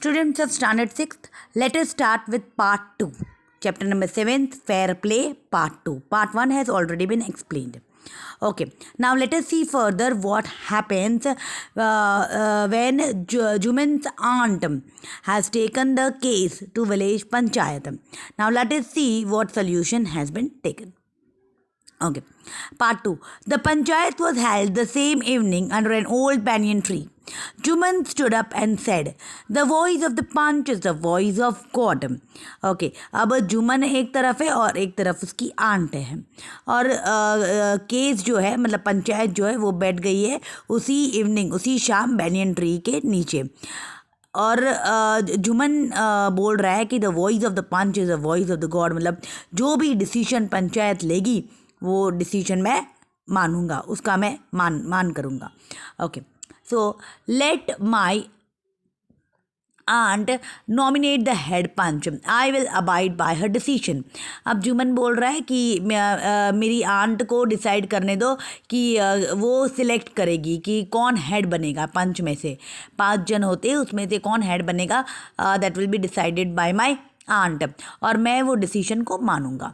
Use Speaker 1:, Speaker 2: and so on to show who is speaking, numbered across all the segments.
Speaker 1: Students of Standard 6th, let us start with Part 2. Chapter number 7, Fair Play, Part 2. Part 1 has already been explained. Okay, now let us see further what happens when Juman's aunt has taken the case to village panchayat. Now let us see what solution has been taken. Okay, Part 2. The panchayat was held the same evening under an old banyan tree. Juman stood up and said, "The voice of the punch is the voice of God." Okay, अब जुमन एक तरफ है और एक तरफ उसकी aunt है और केस जो है मतलब पंचायत जो है वो बैठ गई है उसी इवनिंग उसी शाम बैनियन ट्री के नीचे और जुमन बोल रहा है कि the voice of the panch is the voice of the god, मतलब जो भी डिसीजन पंचायत लेगी वो डिसीजन मैं मानूंगा, उसका मैं मान करूँगा. Okay, so let my aunt nominate the head panch, I will abide by her decision. अब जुमन बोल रहा है कि मेरी आंट को डिसाइड करने दो कि वो सिलेक्ट करेगी कि कौन हेड बनेगा. पंच में से 5 जन होते हैं, उसमें से कौन हेड बनेगा, that will be decided by my aunt, और मैं वो डिसीजन को मानूंगा.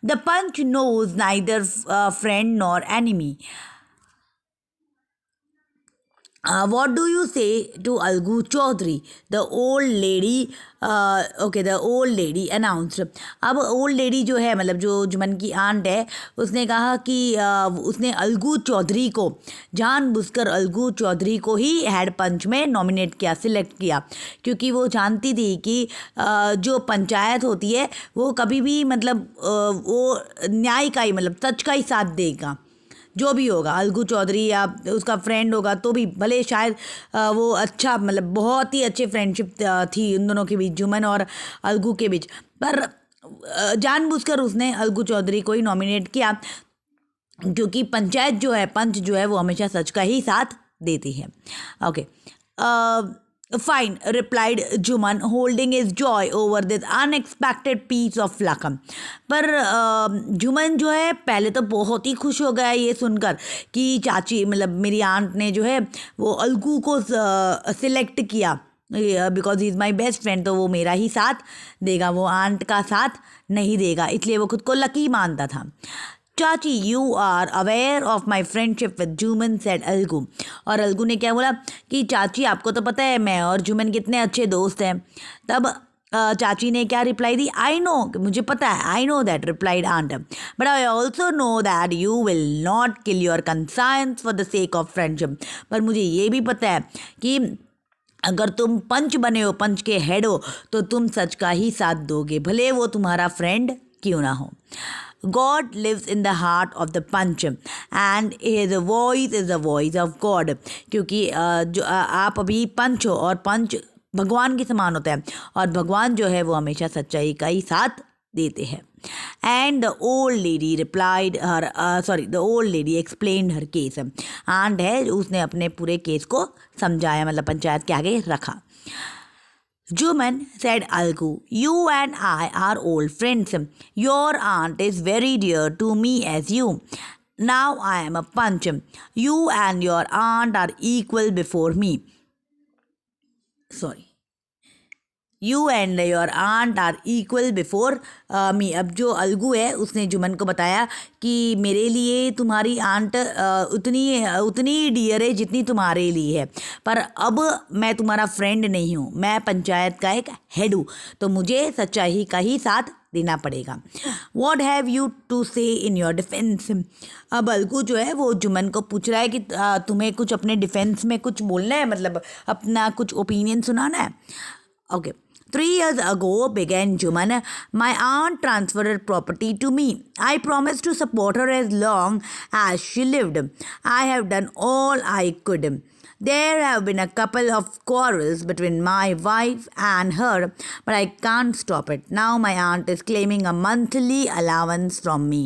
Speaker 1: The panch knows neither friend nor enemy. What do you say to Algu Chaudhary? The old lady, the old lady announced. अब old lady जो है मतलब जो जुमन की आंट है उसने कहा कि उसने अलगू चौधरी को जानबूझकर अलगू चौधरी को ही हेड पंच में नॉमिनेट किया, सिलेक्ट किया, क्योंकि वो जानती थी कि जो पंचायत होती है वो कभी भी मतलब वो न्याय का ही मतलब सच का ही साथ देगा. जो भी होगा, अलगू चौधरी या उसका फ्रेंड होगा तो भी भले शायद वो अच्छा मतलब बहुत ही अच्छी फ्रेंडशिप थी उन दोनों के बीच, जुमन और अलगू के बीच, पर जानबूझकर उसने अलगू चौधरी को ही नॉमिनेट किया क्योंकि पंचायत जो है पंच जो है वो हमेशा सच का ही साथ देती है. Okay, Fine, replied Juman, holding his joy over this unexpected piece of luck. पर जुमन जो है पहले तो बहुत ही खुश हो गया ये सुनकर कि चाची मतलब मेरी आंट ने जो है वो अलगू को सिलेक्ट किया because he is my best friend, तो वो मेरा ही साथ देगा, वो आंट का साथ नहीं देगा, इसलिए वो खुद को लकी मानता था. Chachi, you are aware of my friendship with Jumman, said Algu. और अलगू ने क्या बोला कि चाची आपको तो पता है मैं और जुमन कितने अच्छे दोस्त हैं. तब चाची ने क्या रिप्लाई दी, आई नो, मुझे पता है, I know that, replied aunt, but I also know that you will not kill your conscience for the sake of friendship. पर मुझे ये भी पता है कि अगर तुम पंच बने हो, पंच के हेड हो, तो तुम सच का ही साथ दोगे, भले वो तुम्हारा फ्रेंड क्यों ना हो. God lives in the heart of the punch and his voice is the voice of God. क्योंकि जो आप अभी पंच हो और पंच भगवान के समान होता है और भगवान जो है वो हमेशा सच्चाई का ही साथ देते हैं. And the old lady replied her the old lady explained her case. Aunt है उसने अपने पूरे केस को समझाया, मतलब पंचायत के आगे रखा. Juman, said Algu, you and I are old friends. Your aunt is very dear to me as you. Now I am a punch. You and your aunt are equal before me. Sorry. You and your aunt are equal before me. अब जो अलगू है उसने जुमन को बताया कि मेरे लिए तुम्हारी आंट उतनी डियर है जितनी तुम्हारे लिए है, पर अब मैं तुम्हारा फ्रेंड नहीं हूँ, मैं पंचायत का एक हेड हूँ, तो मुझे सच्चाई का ही साथ देना पड़ेगा. What have you to say in your defense? अब अलगू जो है वो जुमन को पूछ रहा है कि तुम्हें कुछ अपने डिफेंस में कुछ बोलना है, मतलब अपना कुछ ओपिनियन सुनाना है. Okay. 3 years ago, began Juman, my aunt transferred her property to me. I promised to support her as long as she lived. I have done all I could. There have been a couple of quarrels between my wife and her, but I can't stop it. Now my aunt is claiming a monthly allowance from me.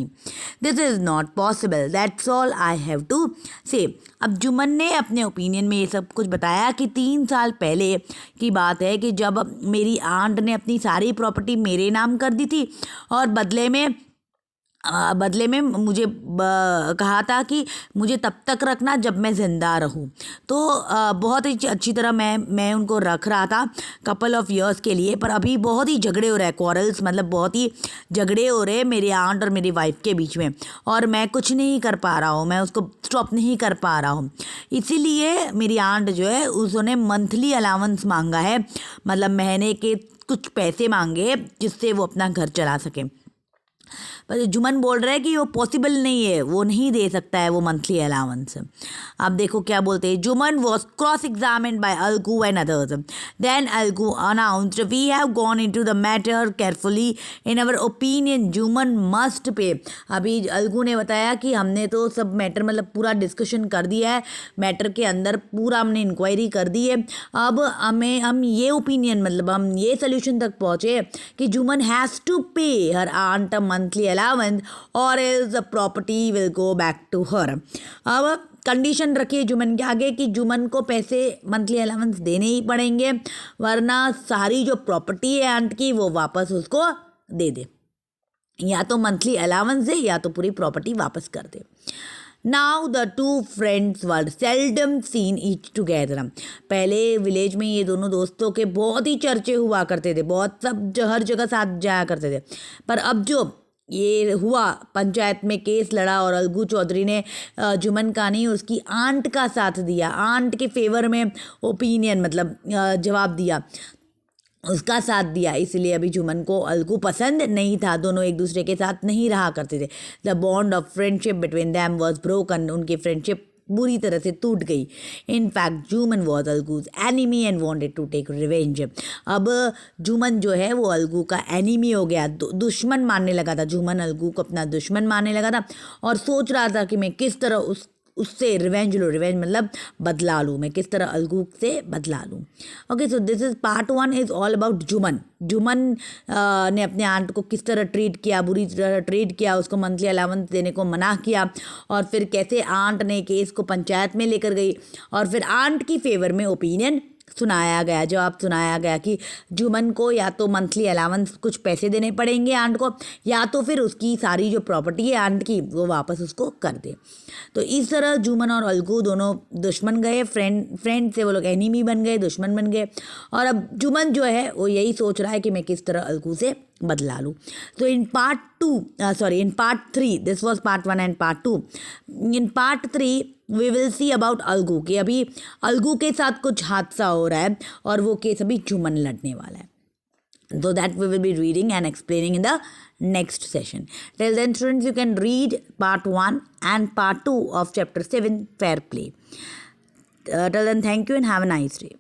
Speaker 1: This is not possible. That's all I have to say. अब जुमन ने अपने opinion में ये सब कुछ बताया कि 3 साल पहले की बात है कि जब मेरी आंट ने अपनी सारी प्रॉपर्टी मेरे नाम कर दी थी और बदले में बदले में मुझे कहा था कि मुझे तब तक रखना जब मैं ज़िंदा रहूं। तो बहुत ही अच्छी तरह मैं उनको रख रहा था कपल ऑफ इयर्स के लिए। पर अभी बहुत ही झगड़े हो रहे हैं, क्वारल्स मतलब बहुत ही झगड़े हो रहे हैं मेरी आंट और मेरी वाइफ के बीच में, और मैं कुछ नहीं कर पा रहा हूँ, मैं उसको स्टॉप नहीं कर पा रहा हूँ। इसीलिए मेरी आंट जो है उसने मंथली अलाउंस मांगा है, मतलब महीने के कुछ पैसे मांगे जिससे वो अपना घर चला सके। पर जुमन बोल रहा है कि वो पॉसिबल नहीं है, वो नहीं दे सकता है वो मंथली अलाउंस। अब देखो क्या बोलते हैं। Jumman was cross examined by Algu and others. Then Algu announced, we have gone into the matter carefully, in our opinion Jumman must pay. अभी अलगू ने बताया कि हमने तो सब मैटर मतलब पूरा डिस्कशन कर दिया है, मैटर के अंदर पूरा हमने इंक्वायरी कर दी है। अब हम ये ओपिनियन मतलब हम ये सोल्यूशन तक पहुँचे कि Juman has to pay her aunt a monthly allowance or else the property will go back to her। अब कंडीशन रखिए जुमन के आगे कि जुमन को पैसे मंथली अलाउंस देने ही पड़ेंगे, वरना सारी जो प्रॉपर्टी है आंट की वो वापस उसको दे दे, या तो मंथली अलाउंस दे या तो पूरी प्रॉपर्टी वापस कर दे। Now the two friends were seldom seen each together. पहले विलेज में ये दोनों दोस्तों के बहुत ही चर्चे हुआ करते थे, बहुत सब हर जगह साथ जाया करते थे। पर अब जो ये हुआ, पंचायत में केस लड़ा और अलगू चौधरी ने जुमन का नहीं उसकी आंट का साथ दिया, आंट के फेवर में ओपिनियन मतलब जवाब दिया, उसका साथ दिया। इसलिए अभी जुमन को अलगू पसंद नहीं था, दोनों एक दूसरे के साथ नहीं रहा करते थे। The bond of friendship between them was broken. उनकी फ्रेंडशिप बुरी तरह से टूट गई। In fact Juman was Algu's enemy and wanted to take revenge. अब जुमन जो है वो अलगू का एनिमी हो गया, दुश्मन मानने लगा था। जुमन अलगू को अपना दुश्मन मानने लगा था और सोच रहा था कि मैं किस तरह उससे रिवेंज लूँ, रिवेंज मतलब बदला लूँ, मैं किस तरह अलगू से बदला लूँ। Okay, so this is part 1 is all about Juman. Juman ने अपने आंट को किस तरह ट्रीट किया, बुरी तरह ट्रीट किया, उसको मंथली अलाउंस देने को मना किया, और फिर कैसे आंट ने केस को पंचायत में लेकर गई, और फिर आंट की फेवर में ओपिनियन सुनाया गया, जवाब सुनाया गया कि जुमन को या तो मंथली अलाउंस कुछ पैसे देने पड़ेंगे आंट को, या तो फिर उसकी सारी जो प्रॉपर्टी है आंट की वो वापस उसको कर दे। तो इस तरह जुमन और अलगू दोनों दुश्मन गए, फ्रेंड से वो लोग एनिमी बन गए, दुश्मन बन गए। और अब जुमन जो है वो यही सोच रहा है कि मैं किस तरह अलगू से बदला लूँ। तो in part 3, this was part 1 and part 2। In part 3 we will see about Algu, कि अभी अलगू के साथ कुछ हादसा हो रहा है और वो केस अभी जुमन लड़ने वाला है। So that we will be reading and explaining in the next session. Till then, students, you can read part 1 and part 2 of chapter 7, Fair Play. Till then, thank you and have a nice day.